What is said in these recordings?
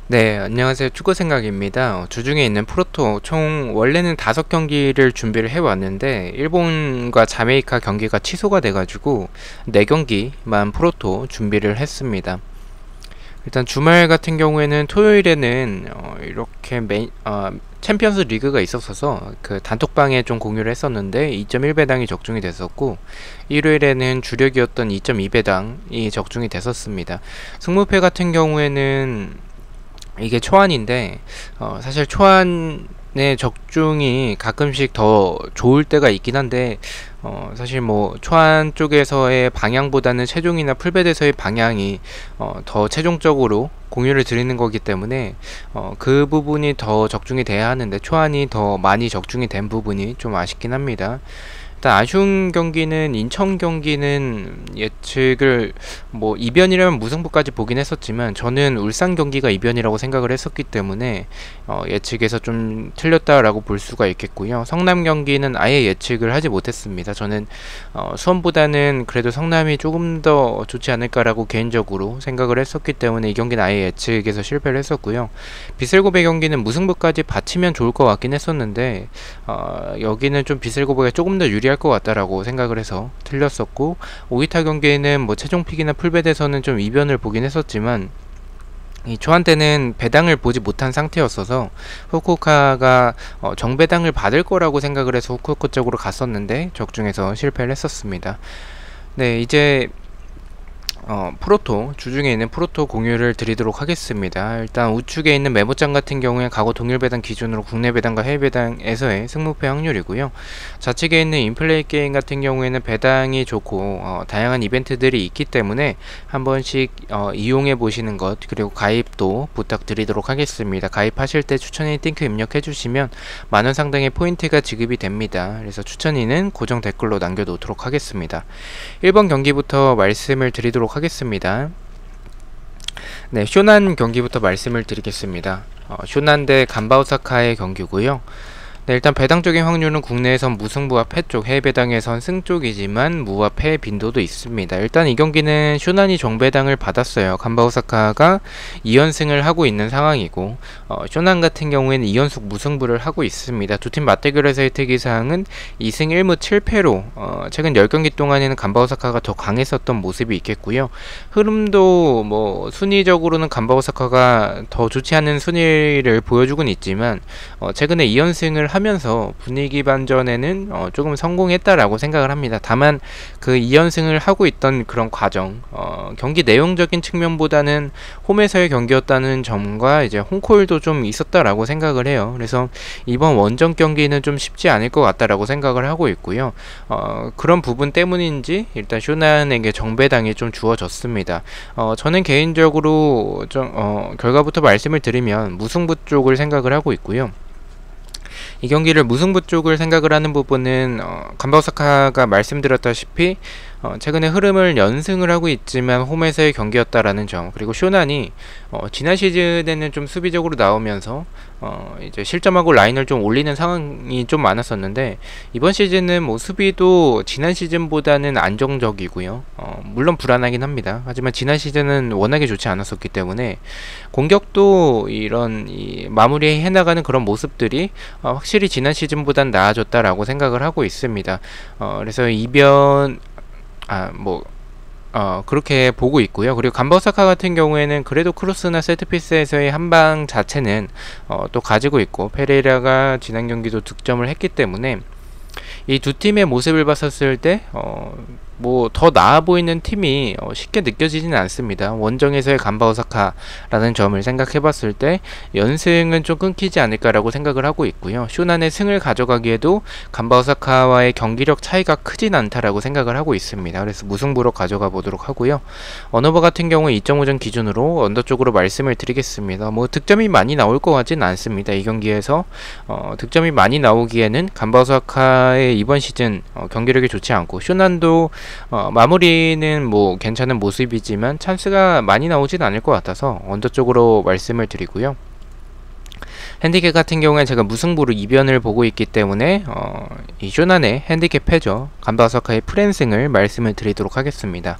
네, 안녕하세요. 축구생각입니다. 주중에 있는 프로토 총 원래는 5경기를 준비를 해왔는데 일본과 자메이카 경기가 취소가 돼가지고 4경기만 프로토 준비를 했습니다. 일단 주말 같은 경우에는 토요일에는 이렇게 챔피언스 리그가 있었어서 그 단톡방에 좀 공유를 했었는데 2.1배당이 적중이 됐었고, 일요일에는 주력이었던 2.2배당이 적중이 됐었습니다. 승무패 같은 경우에는 이게 초안인데 사실 초안의 적중이 가끔씩 더 좋을 때가 있긴 한데, 사실 뭐 초안 쪽에서의 방향보다는 최종이나 풀베드에서의 방향이 더 최종적으로 공유를 드리는 거기 때문에 그 부분이 더 적중이 돼야 하는데 초안이 더 많이 적중이 된 부분이 좀 아쉽긴 합니다. 일단 아쉬운 경기는 인천 경기는 예측을 뭐 이변이라면 무승부까지 보긴 했었지만 저는 울산 경기가 이변이라고 생각을 했었기 때문에 예측에서 좀 틀렸다라고 볼 수가 있겠고요. 성남 경기는 아예 예측을 하지 못했습니다. 저는 수원보다는 그래도 성남이 조금 더 좋지 않을까라고 개인적으로 생각을 했었기 때문에 이 경기는 아예 예측에서 실패를 했었고요. 비슬고베 경기는 무승부까지 받치면 좋을 것 같긴 했었는데 여기는 좀 비슬고베가 조금 더 유리할 것 같다라고 생각을 해서 틀렸었고, 오이타 경기에는 뭐 최종픽이나 풀베드에서는 좀 이변을 보긴 했었지만 이 초안 때는 배당을 보지 못한 상태였어서 후쿠오카가 정배당을 받을 거라고 생각을 해서 후쿠오카 쪽으로 갔었는데 적중해서 실패를 했었습니다. 네, 이제 프로토, 주중에 있는 프로토 공유를 드리도록 하겠습니다. 일단 우측에 있는 메모장 같은 경우에 과거 동일 배당 기준으로 국내 배당과 해외 배당에서의 승무패 확률이고요. 좌측에 있는 인플레이 게임 같은 경우에는 배당이 좋고 다양한 이벤트들이 있기 때문에 한 번씩 이용해 보시는 것, 그리고 가입도 부탁드리도록 하겠습니다. 가입하실 때 추천인 링크 입력해 주시면 만원 상당의 포인트가 지급이 됩니다. 그래서 추천인은 고정 댓글로 남겨놓도록 하겠습니다. 1번 경기부터 말씀을 드리도록 하겠습니다. 네, 쇼난 경기부터 말씀을 드리겠습니다. 쇼난 대 간바오사카의 경기고요. 네, 일단 배당적인 확률은 국내에선 무승부와 패 쪽, 해외 배당에선 승 쪽이지만 무와 패 빈도도 있습니다. 일단 이 경기는 쇼난이 정배당을 받았어요. 간바오사카가 2연승을 하고 있는 상황이고 쇼난 같은 경우에는 2연속 무승부를 하고 있습니다. 두 팀 맞대결에서의 특이사항은 2승 1무 7패로 최근 10경기 동안에는 간바오사카가 더 강했었던 모습이 있겠고요. 흐름도 뭐 순위적으로는 간바오사카가 더 좋지 않은 순위를 보여주곤 있지만 최근에 2연승을 하면서 분위기 반전에는 조금 성공했다라고 생각을 합니다. 다만 그 2연승을 하고 있던 그런 과정, 경기 내용적인 측면보다는 홈에서의 경기였다는 점과 이제 홈콜도 좀 있었다라고 생각을 해요. 그래서 이번 원정 경기는 좀 쉽지 않을 것 같다라고 생각을 하고 있고요. 그런 부분 때문인지 일단 쇼난에게 정배당이 좀 주어졌습니다. 저는 개인적으로 좀 결과부터 말씀을 드리면 무승부 쪽을 생각을 하고 있고요. 이 경기를 무승부 쪽을 생각을 하는 부분은 간바오사카가 말씀드렸다시피 최근에 흐름을 연승을 하고 있지만 홈에서의 경기였다라는 점, 그리고 쇼난이 지난 시즌에는 좀 수비적으로 나오면서 이제 실점하고 라인을 좀 올리는 상황이 좀 많았었는데 이번 시즌은 뭐 수비도 지난 시즌보다는 안정적이고요. 물론 불안하긴 합니다. 하지만 지난 시즌은 워낙에 좋지 않았었기 때문에 공격도 이런 마무리 해나가는 그런 모습들이 확실히 지난 시즌보단 나아졌다라고 생각을 하고 있습니다. 그래서 그렇게 보고 있고요. 그리고 간바오사카 같은 경우에는 그래도 크로스나 세트피스에서의 한방 자체는 또 가지고 있고, 페레이라가 지난 경기도 득점을 했기 때문에 이 두 팀의 모습을 봤었을 때 뭐 더 나아 보이는 팀이 쉽게 느껴지지는 않습니다. 원정에서의 간바오사카라는 점을 생각해 봤을 때 연승은 좀 끊기지 않을까라고 생각을 하고 있고요. 쇼난의 승을 가져가기에도 간바오사카와의 경기력 차이가 크진 않다라고 생각을 하고 있습니다. 그래서 무승부로 가져가 보도록 하고요. 언어버 같은 경우 2.5점 기준으로 언더 쪽으로 말씀을 드리겠습니다. 뭐 득점이 많이 나올 것 같진 않습니다. 이 경기에서 득점이 많이 나오기에는 간바오사카의 이번 시즌 경기력이 좋지 않고, 쇼난도 마무리는 뭐 괜찮은 모습이지만 찬스가 많이 나오진 않을 것 같아서 언더 쪽으로 말씀을 드리고요. 핸디캡 같은 경우에 제가 무승부로 이변을 보고 있기 때문에 이 쇼난의 핸디캡 패죠. 간바사카의 프랜승을 말씀을 드리도록 하겠습니다.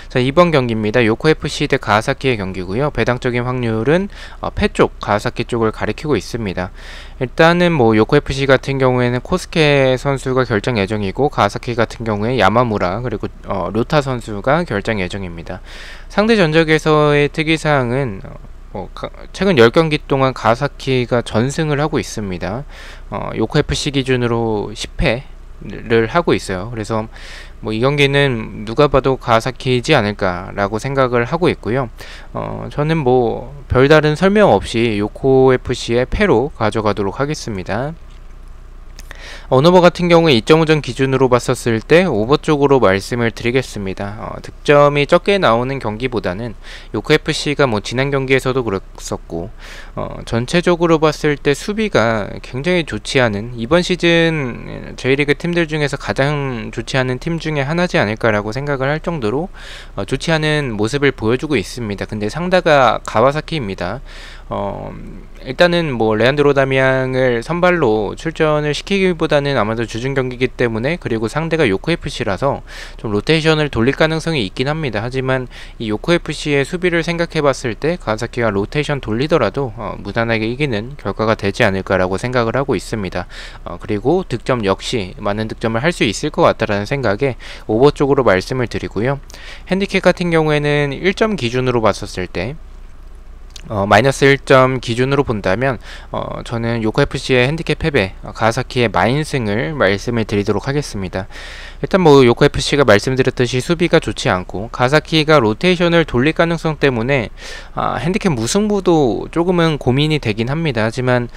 자, 이번 경기입니다. 요코FC 대 가와사키의 경기고요. 배당적인 확률은 패 쪽, 가와사키 쪽을 가리키고 있습니다. 일단은 뭐 요코FC 같은 경우에는 코스케 선수가 결정 예정이고, 가와사키 같은 경우에 야마무라 그리고 료타 선수가 결정 예정입니다. 상대 전적에서의 특이사항은 최근 10경기 동안 가와사키가 전승을 하고 있습니다. 요코FC 기준으로 10패를 하고 있어요. 그래서 뭐 이 경기는 누가 봐도 가와사키이지 않을까라고 생각을 하고 있고요. 저는 뭐 별다른 설명 없이 요코FC의 패로 가져가도록 하겠습니다. 언오버 같은 경우에 2.5점 기준으로 봤었을 때 오버 쪽으로 말씀을 드리겠습니다. 득점이 적게 나오는 경기보다는 요코FC가 뭐 지난 경기에서도 그랬었고, 전체적으로 봤을 때 수비가 굉장히 좋지 않은, 이번 시즌 J리그 팀들 중에서 가장 좋지 않은 팀 중에 하나지 않을까라고 생각을 할 정도로 좋지 않은 모습을 보여주고 있습니다. 근데 상대가 가와사키입니다. 일단은 뭐 레안드로 다미앙을 선발로 출전을 시키기보다는 아마도 주중 경기이기 때문에, 그리고 상대가 요코FC라서 좀 로테이션을 돌릴 가능성이 있긴 합니다. 하지만 이 요코FC의 수비를 생각해 봤을 때 가와사키가 로테이션 돌리더라도 무난하게 이기는 결과가 되지 않을까라고 생각을 하고 있습니다. 그리고 득점 역시 많은 득점을 할 수 있을 것 같다라는 생각에 오버 쪽으로 말씀을 드리고요. 핸디캡 같은 경우에는 1점 기준으로 봤었을 때 마이너스 1점 기준으로 본다면 저는 요코FC의 핸디캡 패배, 가와사키의 마인승을 말씀을 드리도록 하겠습니다. 일단 뭐 요코FC가 말씀드렸듯이 수비가 좋지 않고 가와사키가 로테이션을 돌릴 가능성 때문에 핸디캡 무승부도 조금은 고민이 되긴 합니다. 하지만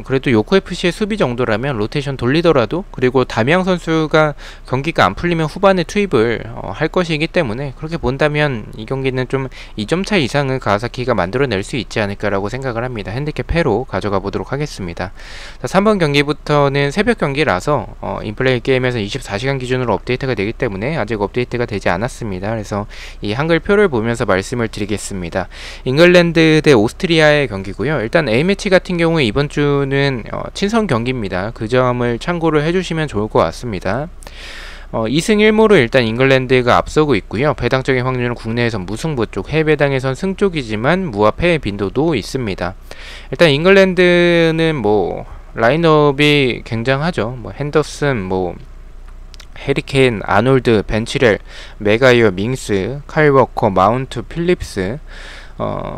그래도 요코FC의 수비 정도라면 로테이션 돌리더라도, 그리고 다미앙 선수가 경기가 안 풀리면 후반에 투입을 할 것이기 때문에, 그렇게 본다면 이 경기는 좀 2점 차 이상을 가와사키가 만들어낼 수 있지 않을까라고 생각을 합니다. 핸디캡 패로 가져가 보도록 하겠습니다. 자, 3번 경기부터는 새벽 경기라서 인플레이 게임에서 24시간 기준으로 업데이트가 되기 때문에 아직 업데이트가 되지 않았습니다. 그래서 이 한글표를 보면서 말씀을 드리겠습니다. 잉글랜드 대 오스트리아의 경기고요. 일단 A매치 같은 경우에 이번 주는 친선 경기입니다. 그 점을 참고를 해주시면 좋을 것 같습니다. 2승 1무로 일단 잉글랜드가 앞서고 있고요. 배당적인 확률은 국내에선 무승부 쪽, 해외 배당에선 승 쪽이지만 무와 패의 빈도도 있습니다. 일단 잉글랜드는 뭐 라인업이 굉장하죠. 뭐 핸더슨, 뭐 해리케인, 아놀드, 벤치렐, 메가이어, 밍스, 카일 워커, 마운트, 필립스,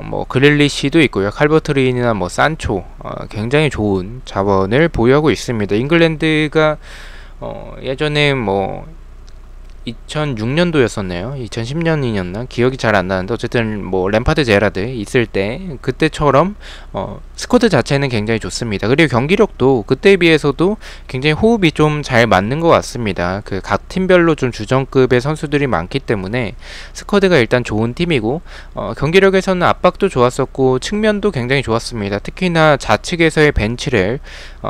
뭐 그릴리시도 있고요. 칼버트린이나 뭐 산초, 굉장히 좋은 자원을 보유하고 있습니다. 잉글랜드가 예전에 뭐 2006년도였었네요. 2010년이었나? 기억이 잘 안 나는데, 어쨌든 뭐 램파드 제라드 있을 때 그때처럼 스쿼드 자체는 굉장히 좋습니다. 그리고 경기력도 그때에 비해서도 굉장히 호흡이 좀 잘 맞는 것 같습니다. 그 각 팀별로 좀 주전급의 선수들이 많기 때문에 스쿼드가 일단 좋은 팀이고, 경기력에서는 압박도 좋았었고 측면도 굉장히 좋았습니다. 특히나 좌측에서의 벤치렐,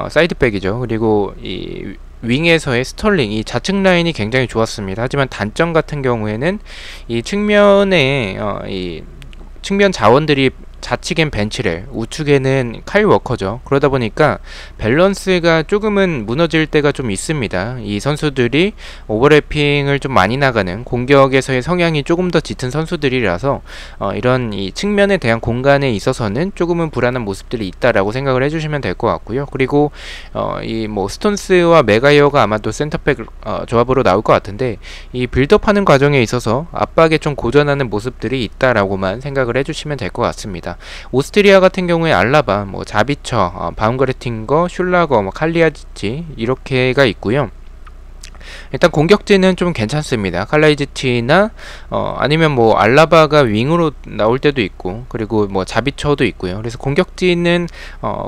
사이드백이죠. 그리고 이 윙에서의 스털링, 이 좌측 라인이 굉장히 좋았습니다. 하지만 단점 같은 경우에는 이 측면에 이 측면 자원들이 좌측엔 벤치렐, 우측에는 카일 워커죠. 그러다 보니까 밸런스가 조금은 무너질 때가 좀 있습니다. 이 선수들이 오버래핑을 좀 많이 나가는, 공격에서의 성향이 조금 더 짙은 선수들이라서 이런 이 측면에 대한 공간에 있어서는 조금은 불안한 모습들이 있다라고 생각을 해주시면 될 것 같고요. 그리고 이 뭐 스톤스와 메가이어가 아마도 센터백 조합으로 나올 것 같은데, 이 빌드업하는 과정에 있어서 압박에 좀 고전하는 모습들이 있다라고만 생각을 해주시면 될 것 같습니다. 오스트리아 같은 경우에 알라바, 뭐 자비처, 바움가르팅거, 슐라거, 뭐 칼리아지치 이렇게가 있고요. 일단 공격진은 좀 괜찮습니다. 칼라이지치나 아니면 뭐 알라바가 윙으로 나올 때도 있고, 그리고 뭐 자비처도 있고요. 그래서 공격진은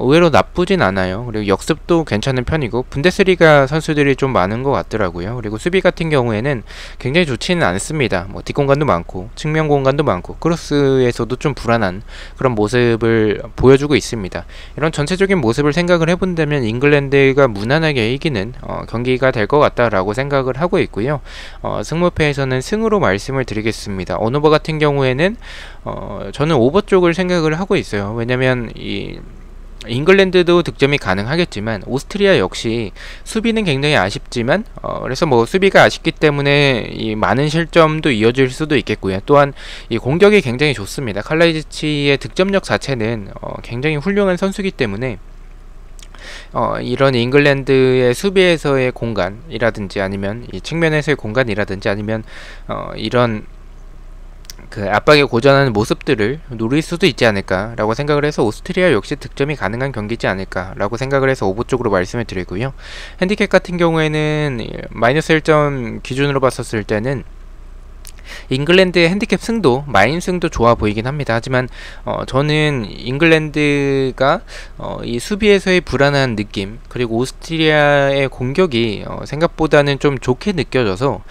의외로 나쁘진 않아요. 그리고 역습도 괜찮은 편이고, 분데스리가 선수들이 좀 많은 것 같더라고요. 그리고 수비 같은 경우에는 굉장히 좋지는 않습니다. 뭐 뒷공간도 많고 측면 공간도 많고 크로스에서도 좀 불안한 그런 모습을 보여주고 있습니다. 이런 전체적인 모습을 생각을 해본다면 잉글랜드가 무난하게 이기는 경기가 될 것 같다라고 생각을 하고 있고요. 승무패에서는 승으로 말씀을 드리겠습니다. 언오버 같은 경우에는 저는 오버 쪽을 생각을 하고 있어요. 왜냐면 이 잉글랜드도 득점이 가능하겠지만 오스트리아 역시 수비는 굉장히 아쉽지만 그래서 뭐 수비가 아쉽기 때문에 이 많은 실점도 이어질 수도 있겠고요. 또한 이 공격이 굉장히 좋습니다. 칼라이지치의 득점력 자체는 굉장히 훌륭한 선수이기 때문에 이런 잉글랜드의 수비에서의 공간이라든지 아니면 이 측면에서의 공간이라든지 아니면 이런 그 압박에 고전하는 모습들을 노릴 수도 있지 않을까라고 생각을 해서 오스트리아 역시 득점이 가능한 경기지 않을까라고 생각을 해서 오버 쪽으로 말씀을 드리고요. 핸디캡 같은 경우에는 마이너스 1점 기준으로 봤었을 때는 잉글랜드의 핸디캡 승도 마인 승도 좋아 보이긴 합니다. 하지만 저는 잉글랜드가 이 수비에서의 불안한 느낌 그리고 오스트리아의 공격이 생각보다는 좀 좋게 느껴져서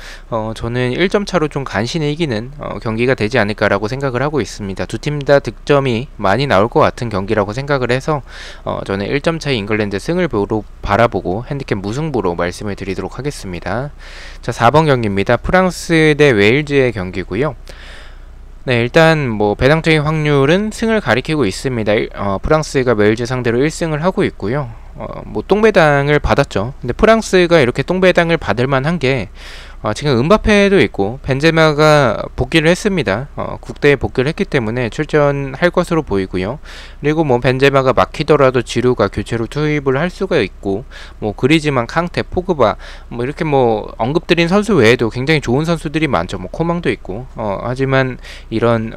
저는 1점 차로 좀 간신히 이기는 경기가 되지 않을까라고 생각을 하고 있습니다. 두 팀 다 득점이 많이 나올 것 같은 경기라고 생각을 해서 저는 1점 차의 잉글랜드 승을 바라보고 핸디캡 무승부로 말씀을 드리도록 하겠습니다. 자, 4번 경기입니다. 프랑스 대 웨일즈의 경기고요. 네, 일단 뭐 배당적인 확률은 승을 가리키고 있습니다. 프랑스가 웨일즈 상대로 1승을 하고 있고요. 뭐 똥배당을 받았죠. 근데 프랑스가 이렇게 똥배당을 받을 만한 게 지금 음바페도 있고 벤제마가 복귀를 했습니다. 국대에 복귀를 했기 때문에 출전할 것으로 보이고요. 그리고 뭐 벤제마가 막히더라도 지루가 교체로 투입을 할 수가 있고 뭐 그리즈만, 캉테, 포그바 뭐 이렇게 뭐 언급드린 선수 외에도 굉장히 좋은 선수들이 많죠. 뭐 코망도 있고 하지만 이런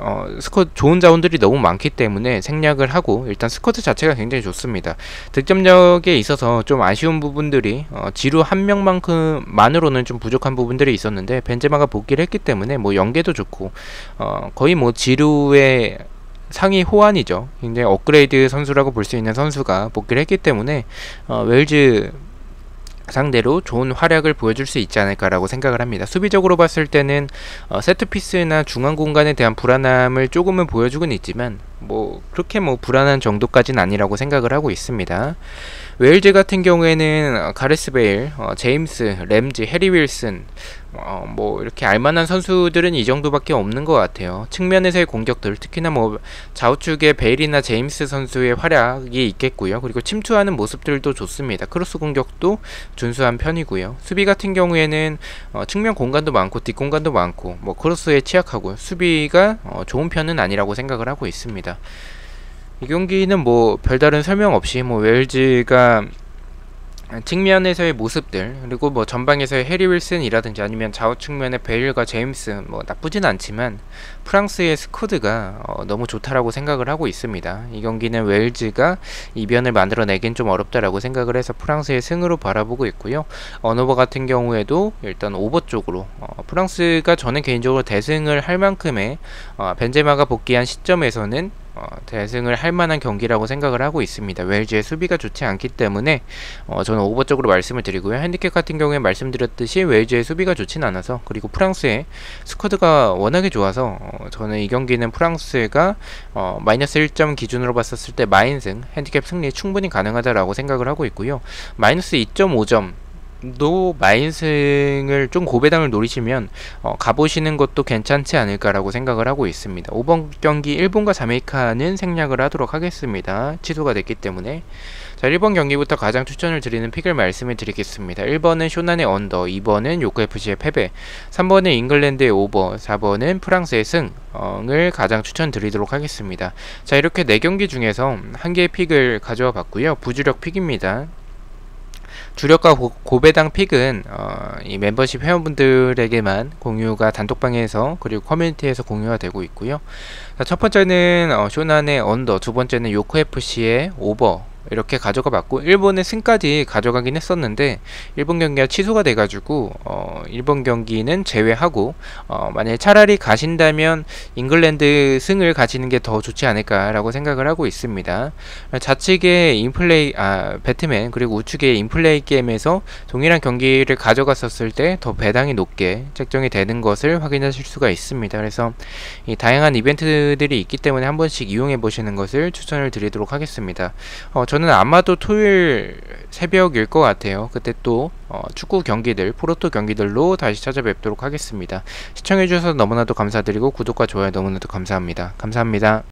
좋은 자원들이 너무 많기 때문에 생략을 하고 일단 스쿼드 자체가 굉장히 좋습니다. 득점력에 있어서 좀 아쉬운 부분들이 지루 한 명만큼만으로는 좀 부족한 부분들이 있었는데 벤제마가 복귀를 했기 때문에 뭐 연계도 좋고 거의 뭐 지루의 상위 호환이죠. 굉장히 업그레이드 선수라고 볼 수 있는 선수가 복귀를 했기 때문에 웨일즈 상대로 좋은 활약을 보여줄 수 있지 않을까라고 생각을 합니다. 수비적으로 봤을 때는 세트피스나 중앙 공간에 대한 불안함을 조금은 보여주곤 있지만 뭐 그렇게 뭐 불안한 정도까지는 아니라고 생각을 하고 있습니다. 웨일즈 같은 경우에는 가레스 베일, 제임스, 램지, 해리 윌슨 뭐 이렇게 알만한 선수들은 이 정도밖에 없는 것 같아요. 측면에서의 공격들 특히나 뭐 좌우측에 베일이나 제임스 선수의 활약이 있겠고요. 그리고 침투하는 모습들도 좋습니다. 크로스 공격도 준수한 편이고요. 수비 같은 경우에는 측면 공간도 많고 뒷공간도 많고 뭐 크로스에 취약하고 수비가 좋은 편은 아니라고 생각을 하고 있습니다. 이 경기는 뭐 별다른 설명 없이 뭐 웨일즈가 측면에서의 모습들 그리고 뭐 전방에서의 해리 윌슨이라든지 아니면 좌우 측면의 베일과 제임스 뭐 나쁘진 않지만 프랑스의 스쿼드가 너무 좋다라고 생각을 하고 있습니다. 이 경기는 웨일즈가 이변을 만들어내긴 좀 어렵다라고 생각을 해서 프랑스의 승으로 바라보고 있고요. 언어버 같은 경우에도 일단 오버 쪽으로 프랑스가 저는 개인적으로 대승을 할 만큼의 벤제마가 복귀한 시점에서는 대승을 할 만한 경기라고 생각을 하고 있습니다. 웨일즈의 수비가 좋지 않기 때문에 저는 오버 쪽으로 말씀을 드리고요. 핸디캡 같은 경우에 말씀드렸듯이 웨일즈의 수비가 좋진 않아서 그리고 프랑스의 스쿼드가 워낙에 좋아서 저는 이 경기는 프랑스가 마이너스 1점 기준으로 봤었을 때 마인승 핸디캡 승리 충분히 가능하다라고 생각을 하고 있고요. 마이너스 2.5점 도 마인승을 좀 고배당을 노리시면 가보시는 것도 괜찮지 않을까라고 생각을 하고 있습니다. 5번 경기 일본과 자메이카는 생략을 하도록 하겠습니다. 취소가 됐기 때문에. 자, 1번 경기부터 가장 추천을 드리는 픽을 말씀을 드리겠습니다. 1번은 쇼난의 언더, 2번은 요코FC의 패배, 3번은 잉글랜드의 오버, 4번은 프랑스의 승을 가장 추천드리도록 하겠습니다. 자, 이렇게 4경기 중에서 한 개의 픽을 가져와 봤고요. 부주력 픽입니다. 주력과 고배당 픽은 이 멤버십 회원분들에게만 공유가 단톡방에서 그리고 커뮤니티에서 공유가 되고 있고요. 자, 첫 번째는 쇼난의 언더, 두 번째는 요코FC의 오버 이렇게 가져가 봤고 일본의 승까지 가져가긴 했었는데 일본 경기가 취소가 돼가지고 일본 경기는 제외하고 만약에 차라리 가신다면 잉글랜드 승을 가시는 게 더 좋지 않을까라고 생각을 하고 있습니다. 좌측의 인플레이 배트맨 그리고 우측의 인플레이 게임에서 동일한 경기를 가져갔었을 때 더 배당이 높게 책정이 되는 것을 확인하실 수가 있습니다. 그래서 이 다양한 이벤트들이 있기 때문에 한 번씩 이용해 보시는 것을 추천을 드리도록 하겠습니다. 저는 아마도 토요일 새벽일 것 같아요. 그때 또 축구 경기들, 프로토 경기들로 다시 찾아뵙도록 하겠습니다. 시청해주셔서 너무나도 감사드리고 구독과 좋아요 너무나도 감사합니다. 감사합니다.